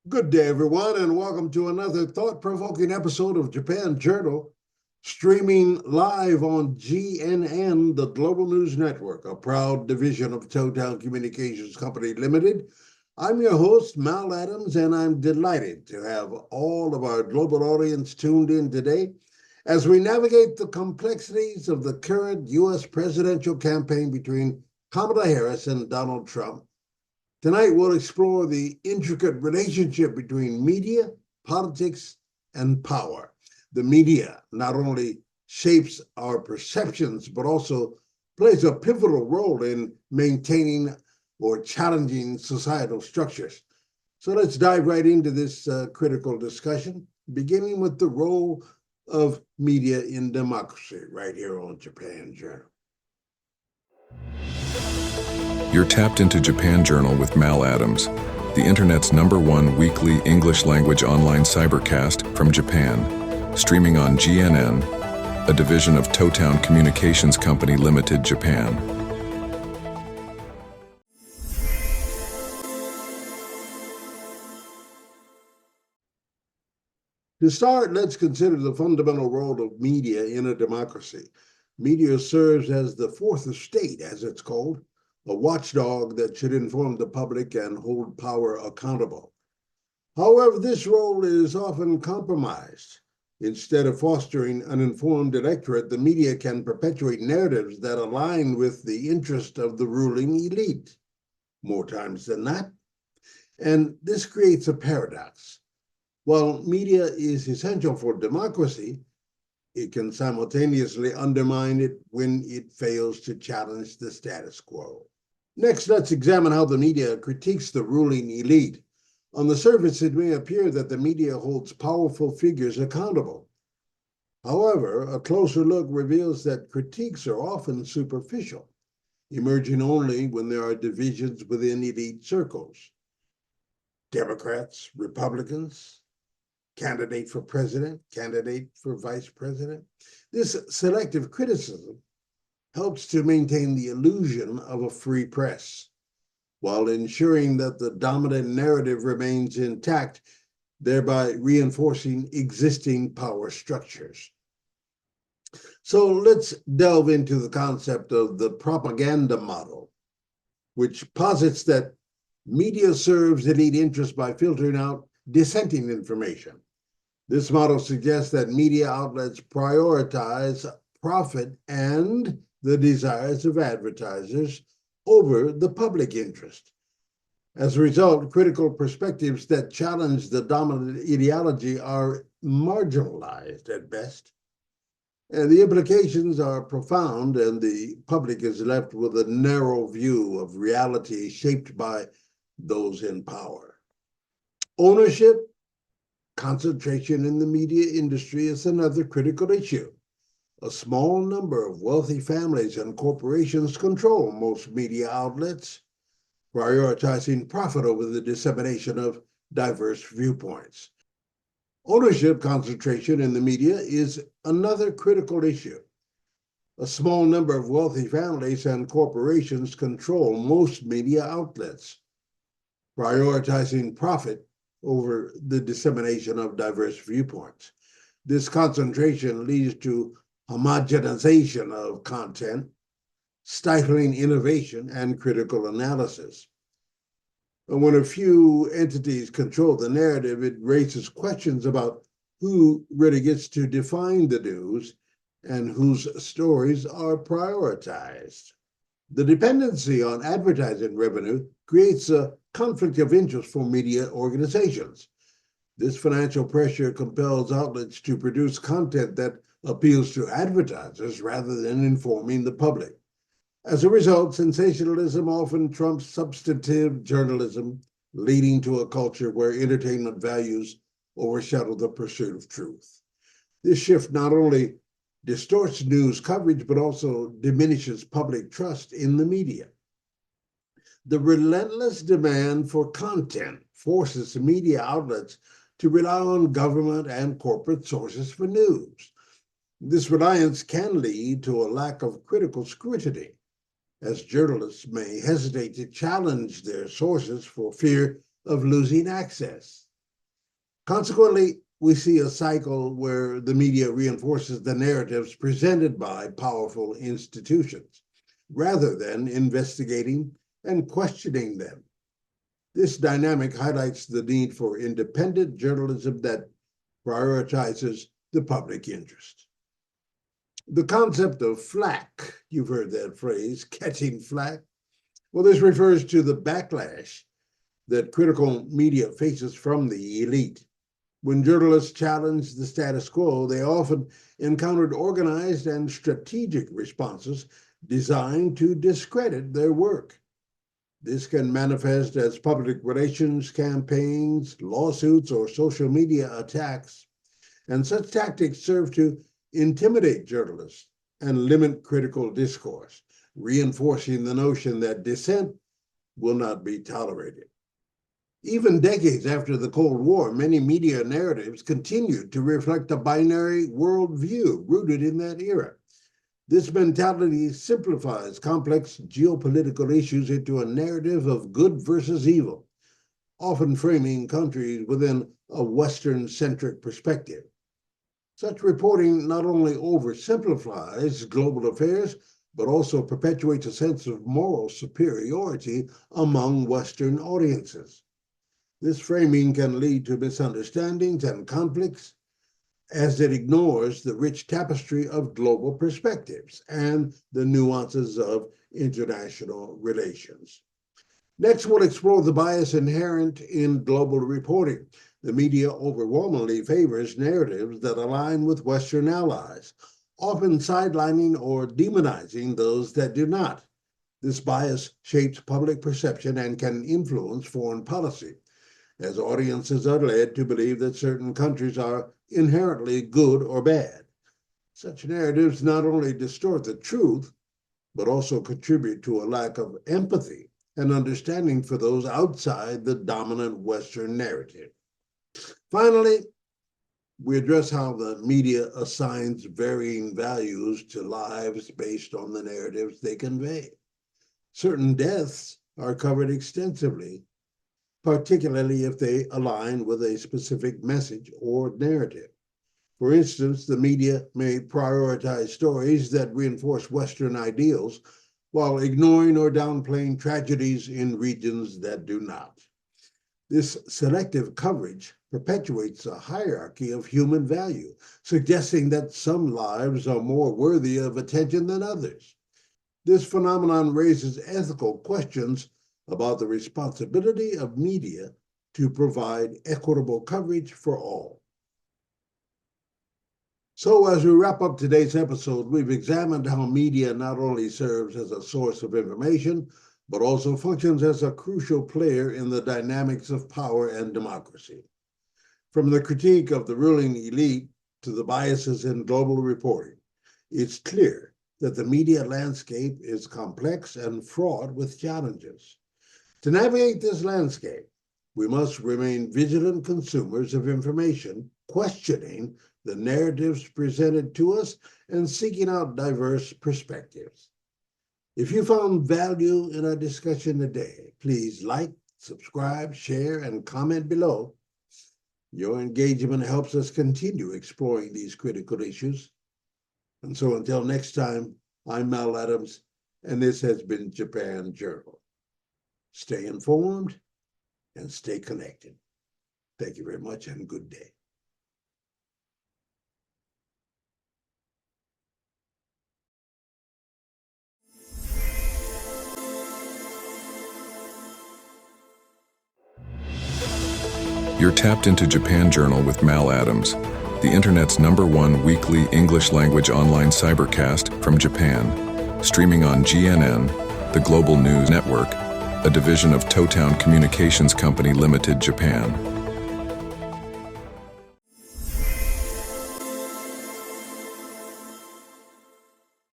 Good day, everyone, and welcome to another thought-provoking episode of Japan Journal, streaming live on GNN, the Global News Network, a proud division of Totown Communications Company Limited. I'm your host, Mal Adams, and I'm delighted to have all of our global audience tuned in today as we navigate the complexities of the current U.S. presidential campaign between Kamala Harris and Donald Trump. Tonight, we'll explore the intricate relationship between media, politics, and power. The media not only shapes our perceptions, but also plays a pivotal role in maintaining or challenging societal structures. So let's dive right into this critical discussion, beginning with the role of media in democracy, right here on Japan Journal. You're tapped into Japan Journal with Mal Adams, the internet's #1 weekly English-language online cybercast from Japan, streaming on GNN, a division of Totown Communications Company Limited, Japan. To start, let's consider the fundamental role of media in a democracy. Media serves as the fourth estate, as it's called, a watchdog that should inform the public and hold power accountable. However, this role is often compromised. Instead of fostering an informed electorate, the media can perpetuate narratives that align with the interest of the ruling elite, more times than not. And this creates a paradox. While media is essential for democracy, it can simultaneously undermine it when it fails to challenge the status quo. Next, let's examine how the media critiques the ruling elite. On the surface, it may appear that the media holds powerful figures accountable. However, a closer look reveals that critiques are often superficial, emerging only when there are divisions within elite circles. Democrats, Republicans, candidate for president, candidate for vice president. This selective criticism helps to maintain the illusion of a free press, while ensuring that the dominant narrative remains intact, thereby reinforcing existing power structures. So let's delve into the concept of the propaganda model, which posits that media serves elite interests by filtering out dissenting information. This model suggests that media outlets prioritize profit and the desires of advertisers over the public interest. As a result, critical perspectives that challenge the dominant ideology are marginalized at best. And the implications are profound, and the public is left with a narrow view of reality shaped by those in power. Ownership, concentration in the media industry is another critical issue. A small number of wealthy families and corporations control most media outlets, prioritizing profit over the dissemination of diverse viewpoints. Ownership concentration in the media is another critical issue. A small number of wealthy families and corporations control most media outlets, prioritizing profit over the dissemination of diverse viewpoints. This concentration leads to homogenization of content, stifling innovation and critical analysis. And when a few entities control the narrative, it raises questions about who really gets to define the news and whose stories are prioritized. The dependency on advertising revenue creates a conflict of interest for media organizations. This financial pressure compels outlets to produce content that appeals to advertisers rather than informing the public. As a result, sensationalism often trumps substantive journalism, leading to a culture where entertainment values overshadow the pursuit of truth. This shift not only distorts news coverage, but also diminishes public trust in the media. The relentless demand for content forces media outlets to rely on government and corporate sources for news. This reliance can lead to a lack of critical scrutiny, as journalists may hesitate to challenge their sources for fear of losing access. Consequently, we see a cycle where the media reinforces the narratives presented by powerful institutions, rather than investigating and questioning them. This dynamic highlights the need for independent journalism that prioritizes the public interest. The concept of flack, you've heard that phrase, catching flack. Well, this refers to the backlash that critical media faces from the elite. When journalists challenge the status quo, they often encountered organized and strategic responses designed to discredit their work. This can manifest as public relations campaigns, lawsuits, or social media attacks, and such tactics serve to intimidate journalists and limit critical discourse, reinforcing the notion that dissent will not be tolerated. Even decades after the Cold War, many media narratives continued to reflect a binary worldview rooted in that era. This mentality simplifies complex geopolitical issues into a narrative of good versus evil, often framing countries within a Western-centric perspective. Such reporting not only oversimplifies global affairs, but also perpetuates a sense of moral superiority among Western audiences. This framing can lead to misunderstandings and conflicts, as it ignores the rich tapestry of global perspectives and the nuances of international relations. Next, we'll explore the bias inherent in global reporting. The media overwhelmingly favors narratives that align with Western allies, often sidelining or demonizing those that do not. This bias shapes public perception and can influence foreign policy, as audiences are led to believe that certain countries are inherently good or bad. Such narratives not only distort the truth, but also contribute to a lack of empathy and understanding for those outside the dominant Western narrative. Finally, we address how the media assigns varying values to lives based on the narratives they convey. Certain deaths are covered extensively, particularly if they align with a specific message or narrative. For instance, the media may prioritize stories that reinforce Western ideals while ignoring or downplaying tragedies in regions that do not. This selective coverage perpetuates a hierarchy of human value, suggesting that some lives are more worthy of attention than others. This phenomenon raises ethical questions about the responsibility of media to provide equitable coverage for all. So as we wrap up today's episode, we've examined how media not only serves as a source of information, but also functions as a crucial player in the dynamics of power and democracy. From the critique of the ruling elite to the biases in global reporting, it's clear that the media landscape is complex and fraught with challenges. To navigate this landscape, we must remain vigilant consumers of information, questioning the narratives presented to us and seeking out diverse perspectives. If you found value in our discussion today, please like, subscribe, share, and comment below. Your engagement helps us continue exploring these critical issues. And so until next time, I'm Mal Adams, and this has been Japan Journal. Stay informed and stay connected. Thank you very much and good day. You're tapped into Japan Journal with Mal Adams, the internet's #1 weekly English language online cybercast from Japan, streaming on GNN, the Global News Network, a division of Totown Communications Co. Limited, Japan.